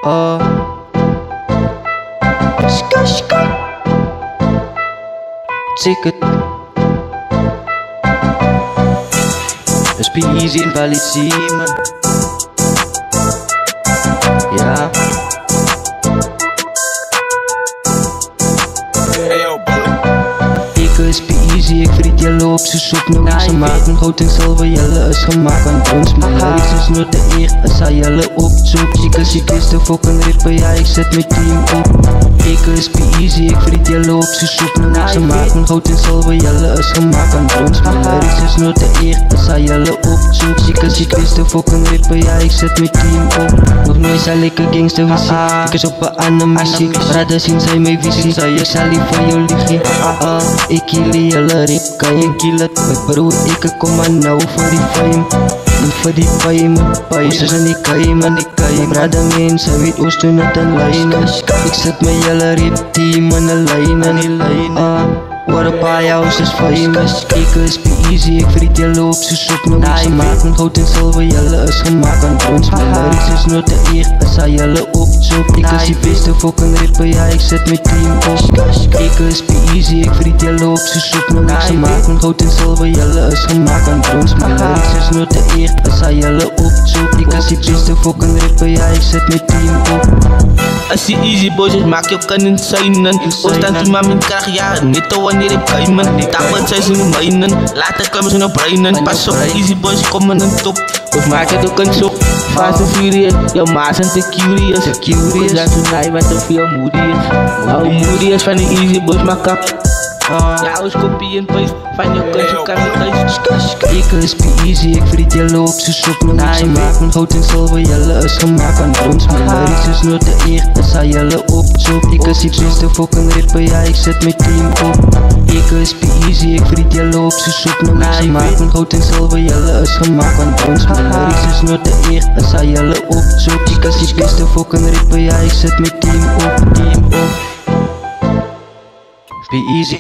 Ticket. Es be easy in Politie, man. Ja. Ik is be easy, ik vriet jelle op z'n soep. Nu is gemaakt, mijn goud en zilver, jelle is gemaakt aan ons. Mijn huis is nooit de eer, als hij jelle opzoekt. Ziek is de fucking ripper, ja ik zet mijn team op. Ik is be easy, ik vriet jelle op z'n soep. Nu is gemaakt, mijn goud en zilver, jelle is gemaakt aan ons. Mijn huis is nooit de eer, als hij jelle opzoekt. Ziek is de fucking ripper, ja ik zet mijn team op. Nog nooit zal ik een gangster visie, ik is op een andere missie. Raden zien zij mijn visie, ik zal liever van jou liefje. Ik kill jelle rip, kan je killen? Mijn broer, ik kom aan nou voor die fame. Niet voor die fame, pauzes en ik kan je, man, ik kan je. Raden mensen, weet ons toen het een lijn. Ik zet mijn jelle rip team aan de lijn. What a paar house is famous. Ik is be easy, ik vriet jelle op z'n soep. Nu is gemaakt, mijn goud en zilver, jelle is gemaakt aan ons. Mijn lyrics is nooit de eer, als hij jelle opzoekt. Ik is die beste fucking ripper, ja ik zet mijn team op. Ik is be easy, ik vriet jelle op z'n soep. Nu is gemaakt, mijn goud en zilver, jelle is gemaakt aan ons. Mijn lyrics is nooit de eer, als hij jelle opzoekt. Ik is die beste fucking ripper, ja ik zet mijn team op. Als je easy boys is, maak je kan insane. Constant in mijn kracht, ja, niet te wanneer ik keimen. Die tappen zijn ze nu mijnen, later komen ze nog breinen. Pas op, easy boys komen een top. Of maak het ook een shop. Fast and furious, jouw maas zijn te curious. Dat is mij wat te veel moody is. Hou moody is van de easy boys, maar kap. Ja, ons copy en paste van je kant, je kan niet thuis. Ik is be easy, ik vriet jelle op z'n soep. Nu is gemaakt, mijn goud en zilver, jelle is gemaakt aan ons. Mijn lyrics is nooit de eer, als hij jelle opzoekt. Ik is die beste fucking ripper, ja ik zet mijn team op. Ik is be easy, ik vriet jelle op z'n soep. Nu is gemaakt, mijn goud en zilver, jelle is gemaakt aan ons. Mijn lyrics is nooit de eer, als hij jelle opzoekt. Ik is die beste fucking ripper, ja ik zet mijn team op. Be easy.